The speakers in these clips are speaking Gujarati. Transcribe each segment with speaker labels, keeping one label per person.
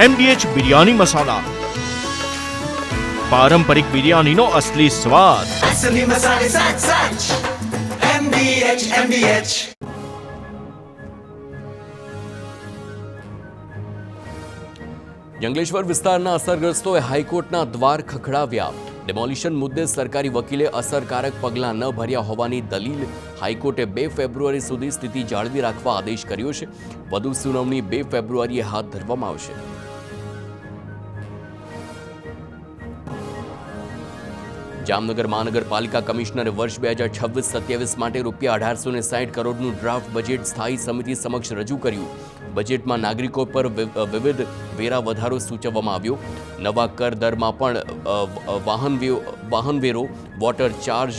Speaker 1: MDH બિરયાની મસાલા, પારંપરિક બિરયાનીનો અસલી સ્વાદ.
Speaker 2: असली मसाले सच सच MDH
Speaker 3: જંગલેશ્વર વિસ્તારના અસરગ્રસ્તોએ હાઈકોર્ટના દ્વાર ખખડાવ્યા. ડેમોલિશન મુદ્દે સરકારી વકીલે અસરકારક પગલાં ન ભર્યા હોવાની દલીલ. હાઈકોર્ટે 2 ફેબ્રુઆરી સુધી સ્થિતિ જાળવી રાખવા આદેશ કર્યો છે. વધુ સુનાવણી 2 ફેબ્રુઆરીએ હાથ ધરવામાં આવશે. જામનગર મહાનગરપાલિકા કમિશનરે વર્ષ 2026-27 માટે ₹1860 કરોડનું ડ્રાફ્ટ બજેટ સ્થાયી સમિતિ સમક્ષ રજૂ કર્યું. બજેટમાં નાગરિકો પર વિવિધ વેરા વધારો સૂચવવામાં આવ્યો. નવા કર દરમાં પણ વાહનવેરો, water charge,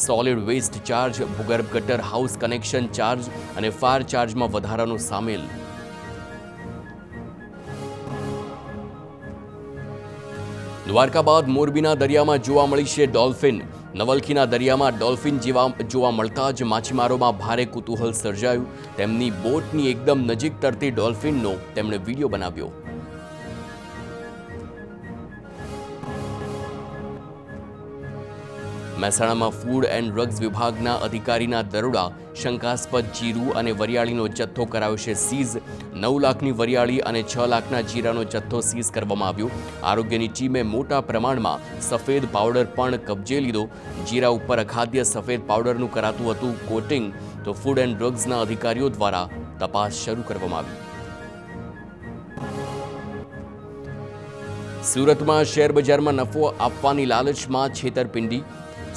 Speaker 3: solid waste charge, ભૂગર્ભ ગટર હાઉસ કનેક્શન ચાર્જ અને ફાયર ચાર્જમાં વધારાનો સામેલ. દ્વારકા બાદ મોરબીના દરિયામાં જોવા મળી છે ડોલ્ફિન. નવલખીના દરિયામાં ડોલ્ફિન જોવા મળતા જ માછીમારોમાં ભારે કુતૂહલ સર્જાયું. તેમની બોટની એકદમ નજીક તરતી ડોલ્ફિનનો તેમણે વિડીયો બનાવ્યો. મહેસાણામાં ફૂડ એન્ડ ડ્રગ્સ વિભાગના અધિકારીના દરોડા. શંકાસ્પદ જીરું અને વરિયાળીનો જથ્થો કરાયો છે સીઝ. 9 લાખની વરિયાળી અને 6 લાખના જીરાનો જથ્થો સીઝ કરવામાં આવ્યો. આરોગ્યની ટીમે મોટા પ્રમાણમાં સફેદ પાવડર પણ કબજે લીધો. જીરા ઉપર અખાદ્ય સફેદ પાવડરનું કરાતું હતું કોટિંગ, તો ફૂડ એન્ડ ડ્રગ્સના અધિકારીઓ દ્વારા તપાસ શરૂ કરવામાં આવી. સુરતમાં શેર બજારમાં નફો આપવાની લાલચમાં છેતરપિંડી.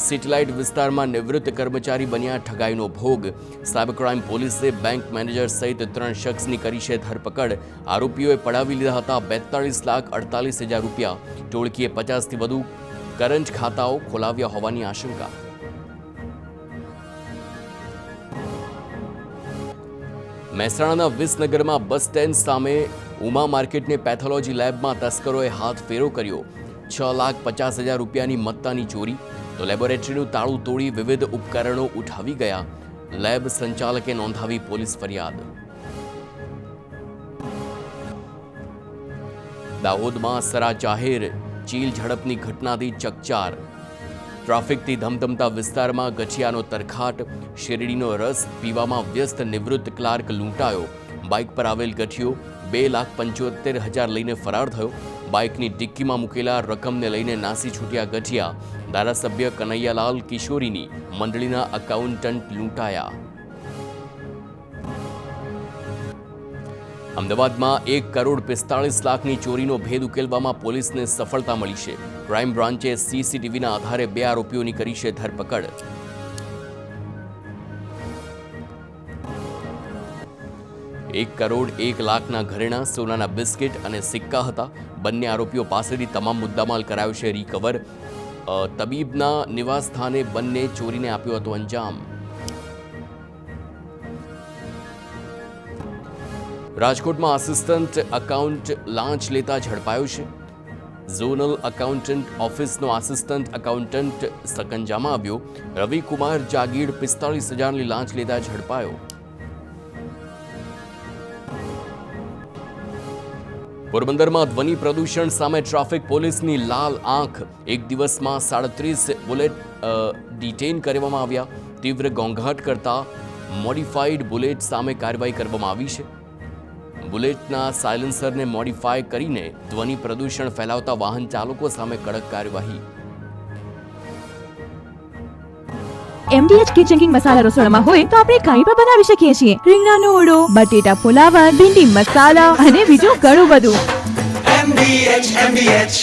Speaker 3: સેટેલાઇટ વિસ્તારમાં નિવૃત્ત કર્મચારી બન્યા ઠગાઈનો ભોગ. સાયબર ક્રાઇમ પોલીસે બેંક મેનેજર સહિત 3 શખ્સની કરી છે ધરપકડ. આરોપીઓએ પડાવી લીધા હતા ₹42,48,000. ટોળકીએ 50થી વધુ કરંટ ખાતાઓ ખોલાવ્યા હોવાની આશંકા. મહેસાણાના વિસનગરમાં બસ સ્ટેન્ડ સામે ઉમા માર્કેટની પેથોલોજી લેબમાં તસ્કરોએ હાથ ફેરો કર્યો. ₹6,50,000ની મત્તાની ચોરી. તો લેબોરેટરીનું તાળું તોડી વિવિધ ઉપકરણો ઉઠાવી ગયા. લેબ સંચાલકે નોંધાવી પોલીસ ફરિયાદ. દાહોદમાં સરા જાહેર ચીલ ઝડપની ઘટનાથી ચકચાર. ટ્રાફિકથી ધમધમતા વિસ્તારમાં ગઠિયાનો તરખાટ. શેરડીનો રસ પીવામાં વ્યસ્ત નિવૃત્ત ક્લાર્ક લૂંટાયો. બાઇક પર આવેલ ગઠિયો ₹2,75,000 લઈને ફરાર થયો. બાઇકની ડિક્કીમાં મૂકેલા રકમને લઈને નાસી છૂટ્યા ગઠિયા. ધારાસભ્ય કનૈયાલાલ કિશોરીની મંડળીના એકાઉન્ટન્ટ લૂંટાયા. અમદાવાદમાં ₹1,45,00,000ની ચોરીનો ભેદ ઉકેલવામાં પોલીસને સફળતા મળી છે. ક્રાઇમ બ્રાન્ચે સીસીટીવીના આધારે 2 આરોપીઓની કરી છે ધરપકડ. ₹1,01,00,000ના ઘરેણાં, સોનાના બિસ્કિટ અને સિક્કા હતા. બંને આરોપીઓ પાસેથી તમામ મુદ્દામાલ કરાયો છે રિકવર. તબીબના નિવાસસ્થાને બંને ચોરીને આપ્યો હતો અંજામ. રાજકોટમાં આસિસ્ટન્ટ એકાઉન્ટ લાંચ લેતા ઝડપાયો છે. ઝોનલ એકાઉન્ટન્ટ ઓફિસનો આસિસ્ટન્ટ એકાઉન્ટન્ટ સકંજામાં આવ્યો. રવિકુમાર જાગીર 45,000ની લાંચ લેતા ઝડપાયો. પોરબંદરમાં ધ્વનિ પ્રદૂષણ સામે ટ્રાફિક પોલીસની લાલ આંખ. એક દિવસમાં 37 બુલેટ ડિટેન કરવામાં આવ્યા. તીવ્ર ઘોંઘાટ કરતા મોડિફાઈડ બુલેટ સામે કાર્યવાહી કરવામાં આવી છે. બુલેટના સાયલેન્સરને મોડિફાય કરીને ધ્વનિ પ્રદૂષણ ફેલાવતા વાહન ચાલકો સામે કડક કાર્યવાહી.
Speaker 4: MDH કિચન કિંગ મસાલા રસોડામાં હોય તો આપણે કાંઈ પણ બનાવી શકીએ છીએ. રીંગણાનો ઓળો, બટેટા ફુલાવર, ભીંડી મસાલા અને બીજું ઘણું બધું.
Speaker 2: MDH